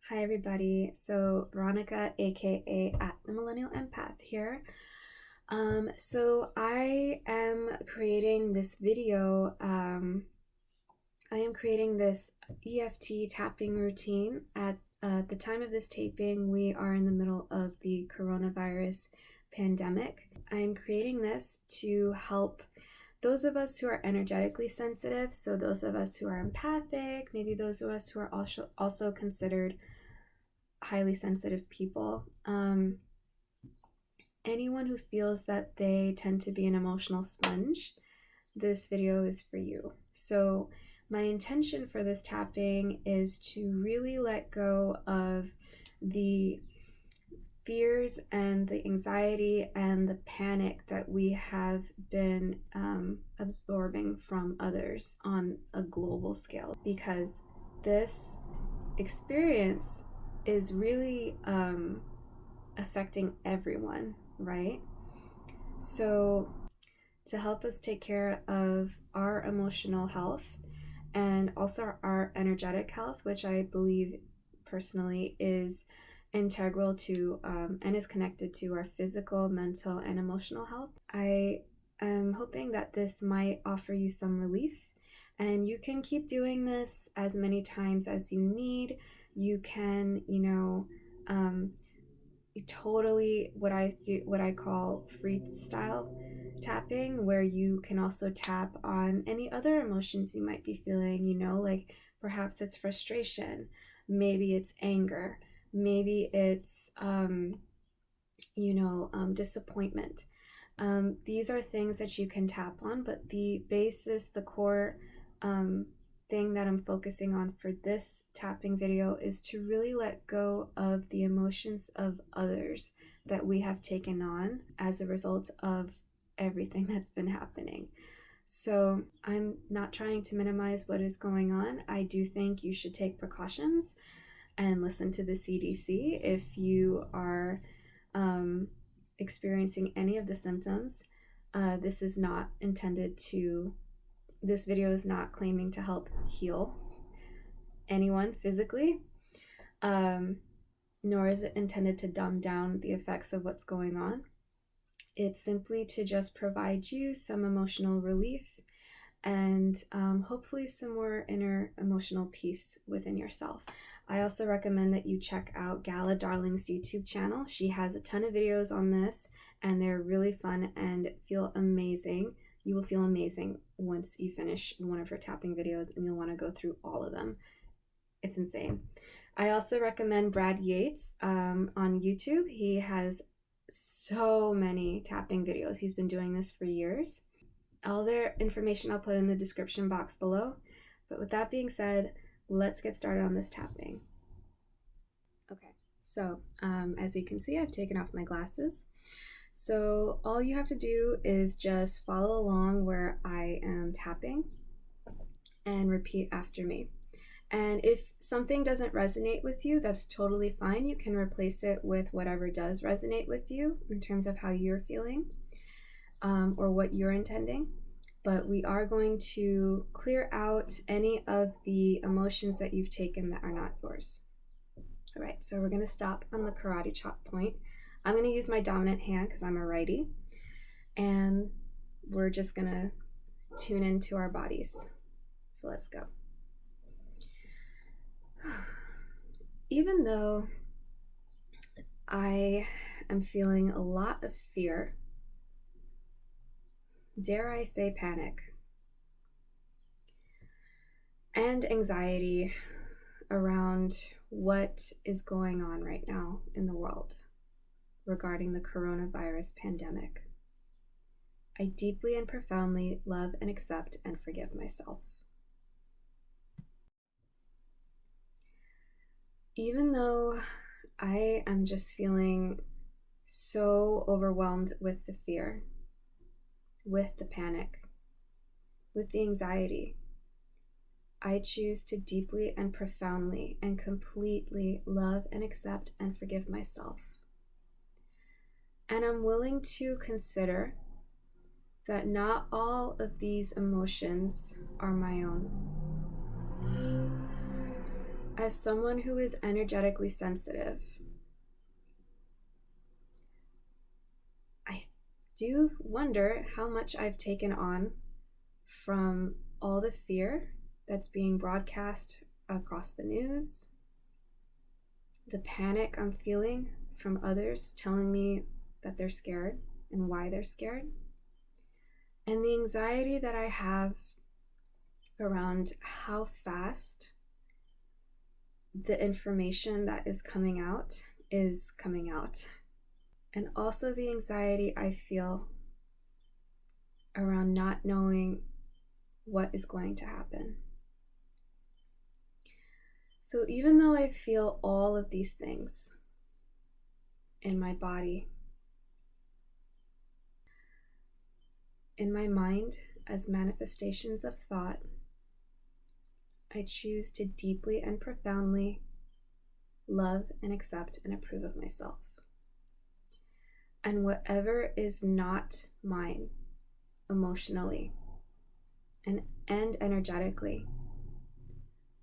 Hi everybody. So Veronica, aka at the Millennial Empath here. So I am creating this video. I am creating this EFT tapping routine. At the time of this taping, we are in the middle of the coronavirus pandemic. I'm creating this to help those of us who are energetically sensitive, so those of us who are empathic, maybe those of us who are also considered highly sensitive people. Anyone who feels that they tend to be an emotional sponge, this video is for you. So my intention for this tapping is to really let go of the fears and the anxiety and the panic that we have been absorbing from others on a global scale, because this experience is really affecting everyone, right? So to help us take care of our emotional health and also our energetic health, which I believe personally is integral to and is connected to our physical, mental, and emotional health, I am hoping that this might offer you some relief. And you can keep doing this as many times as you need. You can, totally what I call freestyle tapping, where you can also tap on any other emotions you might be feeling, like perhaps it's frustration, maybe it's anger, maybe it's disappointment. These are things that you can tap on, but the core thing that I'm focusing on for this tapping video is to really let go of the emotions of others that we have taken on as a result of everything that's been happening. So I'm not trying to minimize what is going on. I do think you should take precautions and listen to the CDC if you are experiencing any of the symptoms. This video is not claiming to help heal anyone physically, nor is it intended to dumb down the effects of what's going on. It's simply to just provide you some emotional relief and hopefully some more inner emotional peace within yourself. I also recommend that you check out Gala Darling's YouTube channel. She has a ton of videos on this, and they're really fun and feel amazing. You will feel amazing once you finish one of her tapping videos, and you'll want to go through all of them. It's insane. I also recommend Brad Yates on YouTube. He has so many tapping videos. He's been doing this for years. All their information I'll put in the description box below. But with that being said, let's get started on this tapping. Okay, so as you can see, I've taken off my glasses. So all you have to do is just follow along where I am tapping and repeat after me. And if something doesn't resonate with you, that's totally fine. You can replace it with whatever does resonate with you in terms of how you're feeling or what you're intending. But we are going to clear out any of the emotions that you've taken that are not yours. All right, so we're going to stop on the karate chop point. I'm going to use my dominant hand because I'm a righty, and we're just going to tune into our bodies. So let's go. Even though I am feeling a lot of fear, dare I say panic, and anxiety around what is going on right now in the world regarding the coronavirus pandemic, I deeply and profoundly love and accept and forgive myself. Even though I am just feeling so overwhelmed with the fear, with the panic, with the anxiety, I choose to deeply and profoundly and completely love and accept and forgive myself. And I'm willing to consider that not all of these emotions are my own. As someone who is energetically sensitive, I do wonder how much I've taken on from all the fear that's being broadcast across the news, the panic I'm feeling from others telling me that they're scared and why they're scared, and the anxiety that I have around how fast the information that is coming out, and also the anxiety I feel around not knowing what is going to happen. So even though I feel all of these things in my body, in my mind, as manifestations of thought, I choose to deeply and profoundly love and accept and approve of myself. And whatever is not mine emotionally and energetically,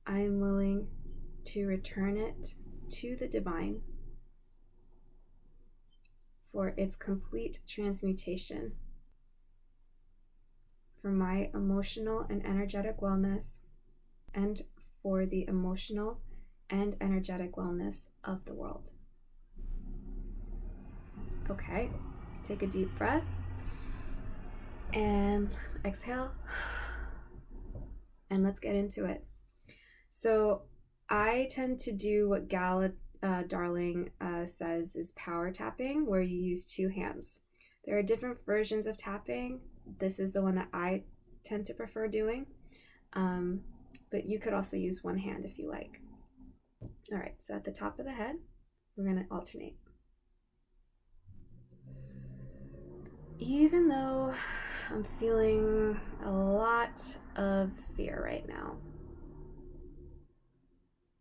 I am willing to return it to the divine for its complete transmutation, for my emotional and energetic wellness, and for the emotional and energetic wellness of the world. Okay, take a deep breath and exhale, and let's get into it. So I tend to do what Gala Darling says is power tapping, where you use two hands. There are different versions of tapping. This is the one that I tend to prefer doing, but you could also use one hand if you like. All right, so at the top of the head, we're going to alternate. Even though I'm feeling a lot of fear right now,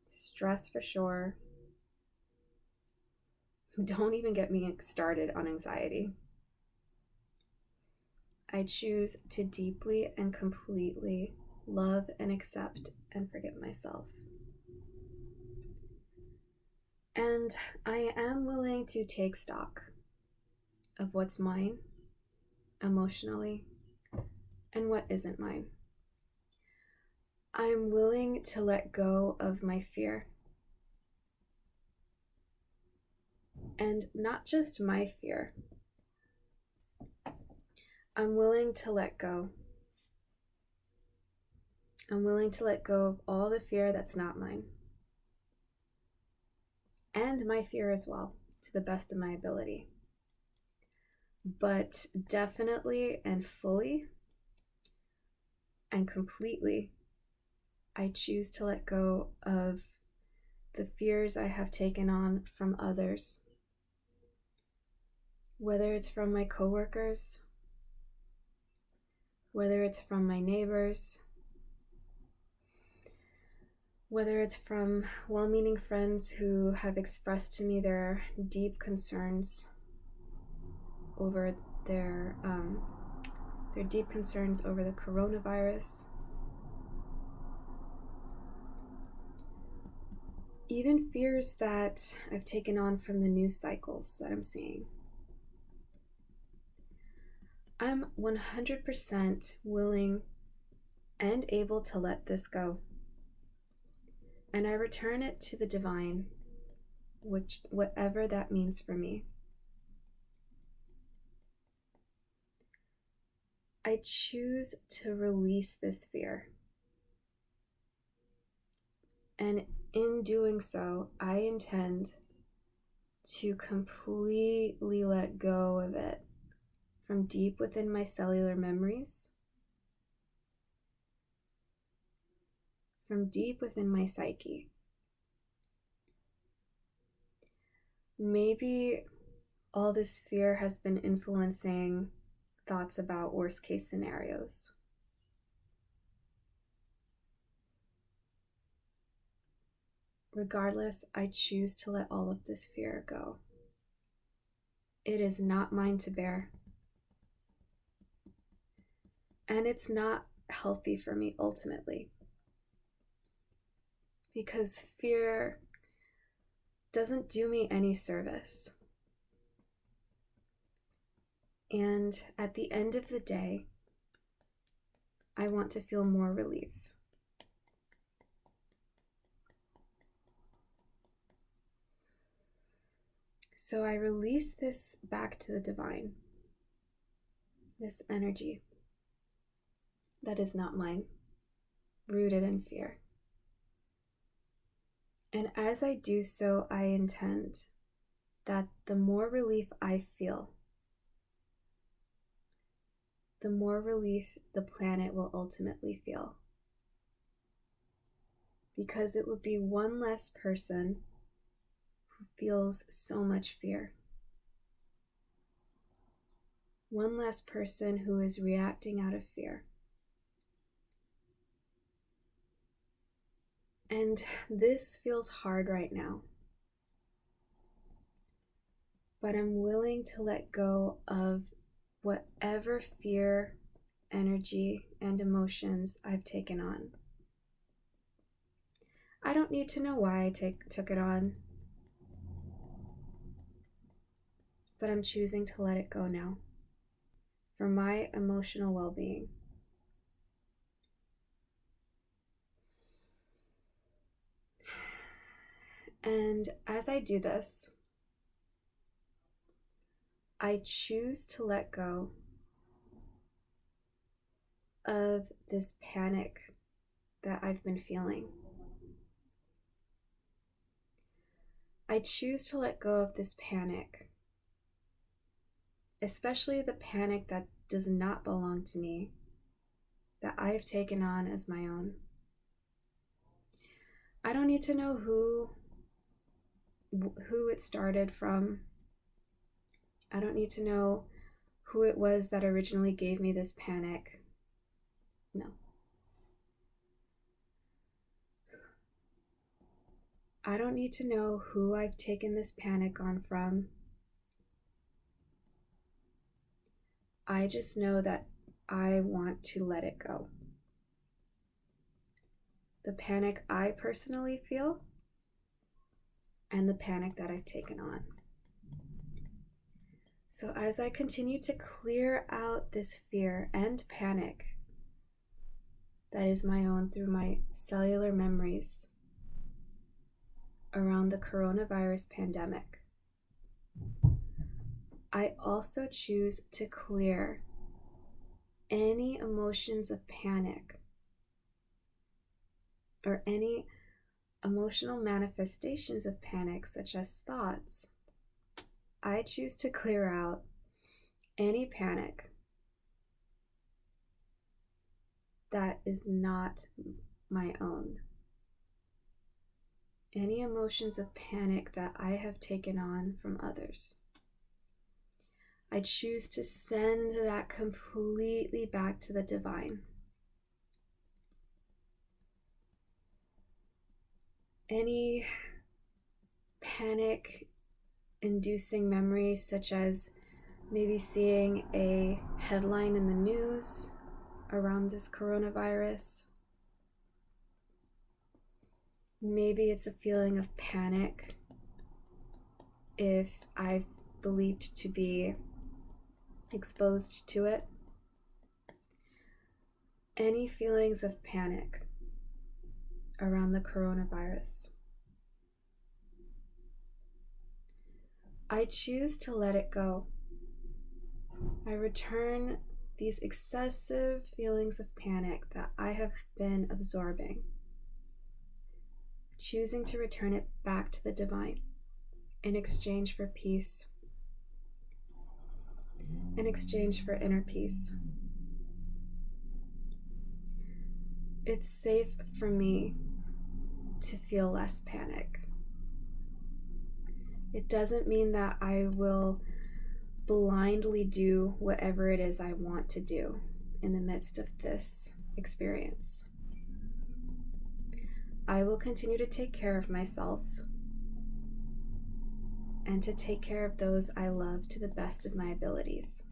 stress for sure. Don't even get me started on anxiety. I choose to deeply and completely love and accept and forgive myself. And I am willing to take stock of what's mine emotionally and what isn't mine. I'm willing to let go of my fear. And not just my fear. I'm willing to let go. I'm willing to let go of all the fear that's not mine. And my fear as well, to the best of my ability. But definitely and fully and completely, I choose to let go of the fears I have taken on from others. Whether it's from my coworkers, whether it's from my neighbors, whether it's from well-meaning friends who have expressed to me their deep concerns over their deep concerns over the coronavirus. Even fears that I've taken on from the news cycles that I'm seeing. I'm 100% willing and able to let this go. And I return it to the divine, whatever that means for me. I choose to release this fear. And in doing so, I intend to completely let go of it from deep within my cellular memories, from deep within my psyche. Maybe all this fear has been influencing thoughts about worst case scenarios. Regardless, I choose to let all of this fear go. It is not mine to bear. And it's not healthy for me ultimately. because fear doesn't do me any service. And at the end of the day, I want to feel more relief. So I release this back to the divine, this energy that is not mine, rooted in fear. And as I do so, I intend that the more relief I feel, the more relief the planet will ultimately feel. Because it would be one less person who feels so much fear. One less person who is reacting out of fear. And this feels hard right now. But I'm willing to let go of whatever fear, energy, and emotions I've taken on. I don't need to know why I took it on, but I'm choosing to let it go now for my emotional well-being. And as I do this, I choose to let go of this panic that I've been feeling. I choose to let go of this panic, especially the panic that does not belong to me, that I've taken on as my own. I don't need to know who it started from. I don't need to know who it was that originally gave me this panic. No. I don't need to know who I've taken this panic on from. I just know that I want to let it go. The panic I personally feel and the panic that I've taken on. So as I continue to clear out this fear and panic that is my own through my cellular memories around the coronavirus pandemic, I also choose to clear any emotions of panic or any emotional manifestations of panic, such as thoughts. I choose to clear out any panic that is not my own. Any emotions of panic that I have taken on from others. I choose to send that completely back to the divine. Any panic-inducing memories, such as maybe seeing a headline in the news around this coronavirus. Maybe it's a feeling of panic if I've believed to be exposed to it. Any feelings of panic around the coronavirus. I choose to let it go. I return these excessive feelings of panic that I have been absorbing, choosing to return it back to the divine in exchange for peace, in exchange for inner peace. It's safe for me to feel less panic. It doesn't mean that I will blindly do whatever it is I want to do in the midst of this experience. I will continue to take care of myself and to take care of those I love to the best of my abilities.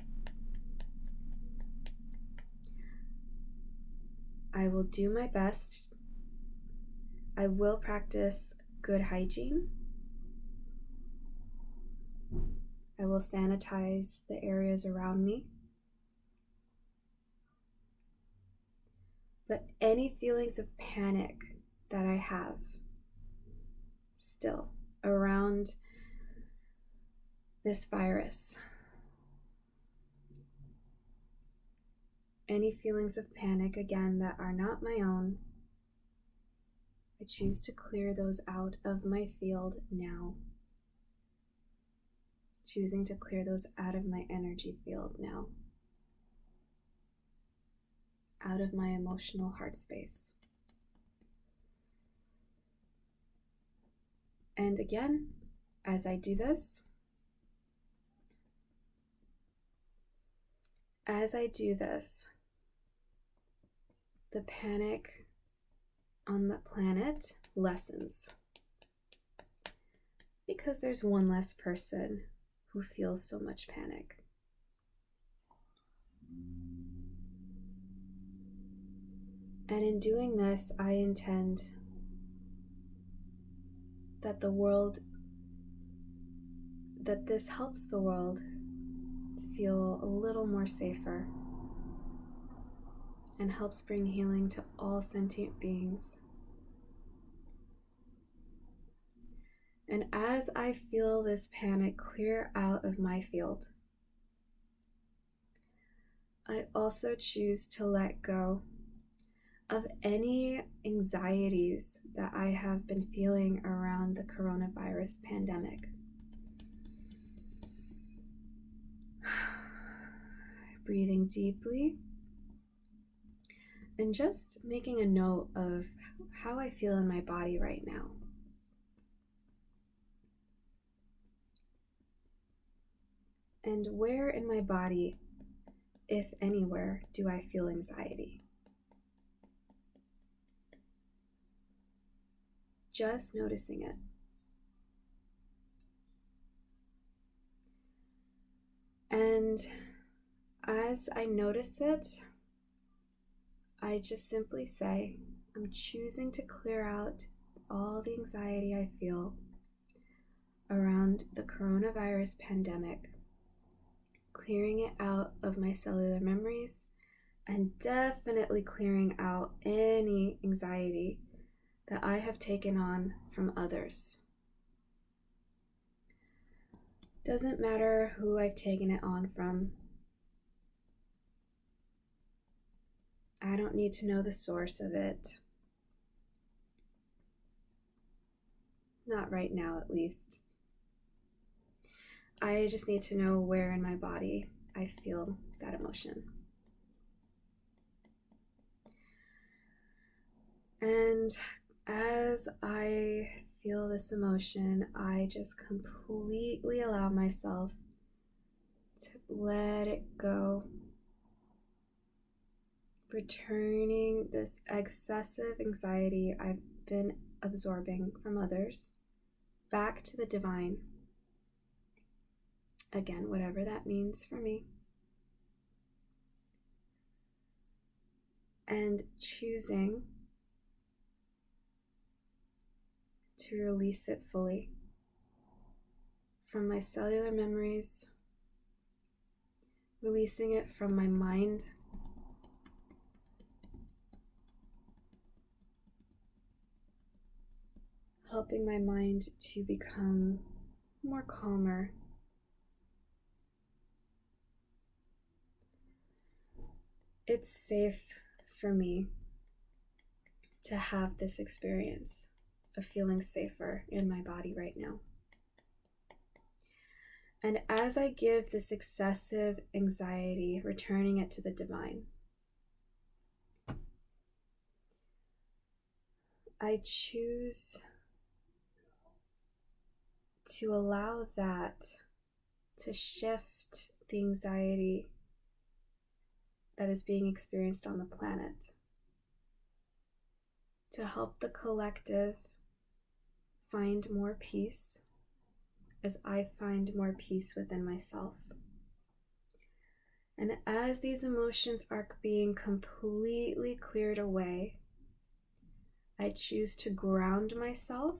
I will do my best. I will practice good hygiene. I will sanitize the areas around me. But any feelings of panic that I have still around this virus, any feelings of panic, again, that are not my own, I choose to clear those out of my field now. Choosing to clear those out of my energy field now. Out of my emotional heart space. And again, as I do this, the panic on the planet lessens. Because there's one less person who feels so much panic. And in doing this, I intend that this helps the world feel a little more safer and helps bring healing to all sentient beings. And as I feel this panic clear out of my field, I also choose to let go of any anxieties that I have been feeling around the coronavirus pandemic. Breathing deeply and just making a note of how I feel in my body right now. And where in my body, if anywhere, do I feel anxiety? Just noticing it. And as I notice it, I just simply say, I'm choosing to clear out all the anxiety I feel around the coronavirus pandemic, clearing it out of my cellular memories, and definitely clearing out any anxiety that I have taken on from others. Doesn't matter who I've taken it on from. I don't need to know the source of it. Not right now, at least. I just need to know where in my body I feel that emotion. And as I feel this emotion, I just completely allow myself to let it go, returning this excessive anxiety I've been absorbing from others back to the divine. Again, whatever that means for me. And choosing to release it fully from my cellular memories, releasing it from my mind, helping my mind to become more calmer. It's safe for me to have this experience of feeling safer in my body right now. And as I give this excessive anxiety, returning it to the divine, I choose to allow that to shift the anxiety that is being experienced on the planet, to help the collective find more peace as I find more peace within myself. And as these emotions are being completely cleared away, I choose to ground myself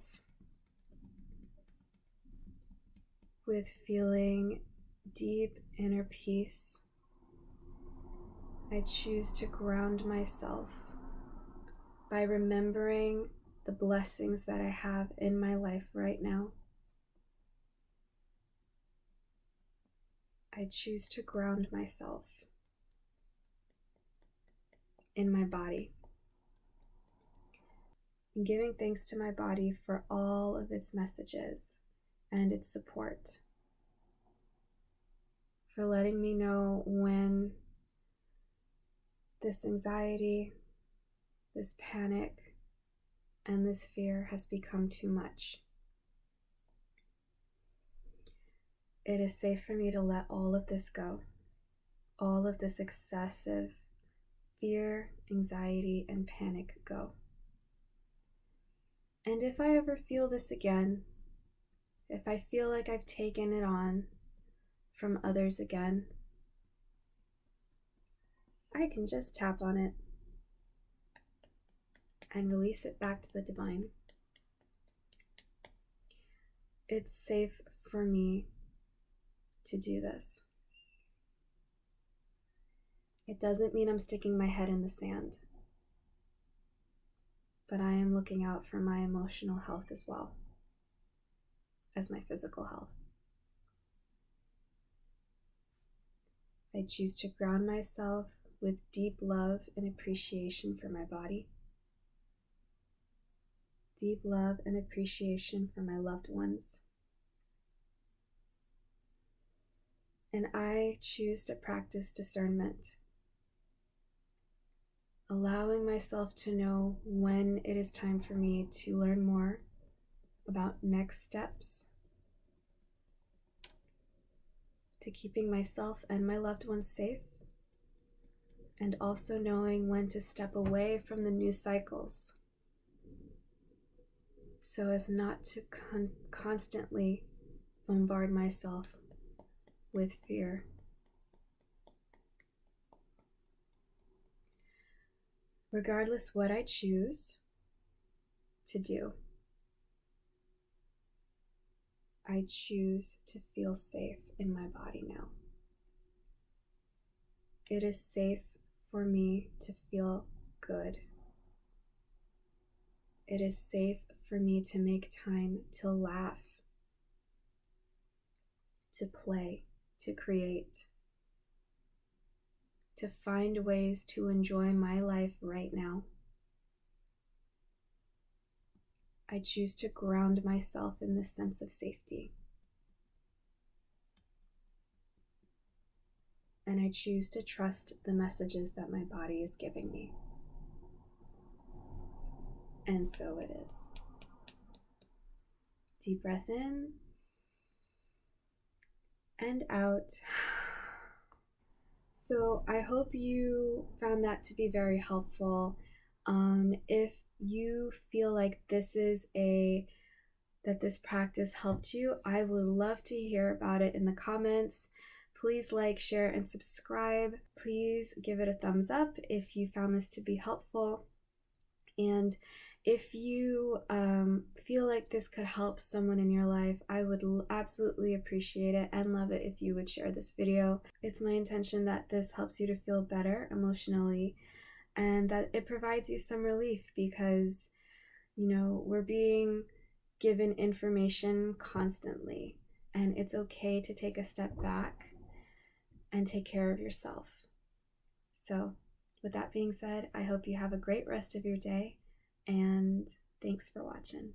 with feeling deep inner peace. I choose to ground myself by remembering the blessings that I have in my life right now. I choose to ground myself in my body, and giving thanks to my body for all of its messages and its support, for letting me know when this anxiety, this panic, and this fear has become too much. It is safe for me to let all of this go, all of this excessive fear, anxiety, and panic go. And if I ever feel this again, if I feel like I've taken it on from others again, I can just tap on it and release it back to the divine. It's safe for me to do this. It doesn't mean I'm sticking my head in the sand, but I am looking out for my emotional health as well as my physical health. I choose to ground myself with deep love and appreciation for my body, deep love and appreciation for my loved ones. And I choose to practice discernment, allowing myself to know when it is time for me to learn more about next steps to keeping myself and my loved ones safe, and also knowing when to step away from the news cycles so as not to constantly bombard myself with fear. Regardless what I choose to do, I choose to feel safe in my body now. It is safe for me to feel good. It is safe for me to make time to laugh, to play, to create, to find ways to enjoy my life right now. I choose to ground myself in this sense of safety. And I choose to trust the messages that my body is giving me. And so it is. Deep breath in and out. So I hope you found that to be very helpful. If you feel like that this practice helped you, I would love to hear about it in the comments. Please like, share, and subscribe. Please give it a thumbs up if you found this to be helpful. And if you feel like this could help someone in your life, I would absolutely appreciate it and love it if you would share this video. It's my intention that this helps you to feel better emotionally and that it provides you some relief, because, we're being given information constantly, and it's okay to take a step back and take care of yourself. So, with that being said, I hope you have a great rest of your day, and thanks for watching.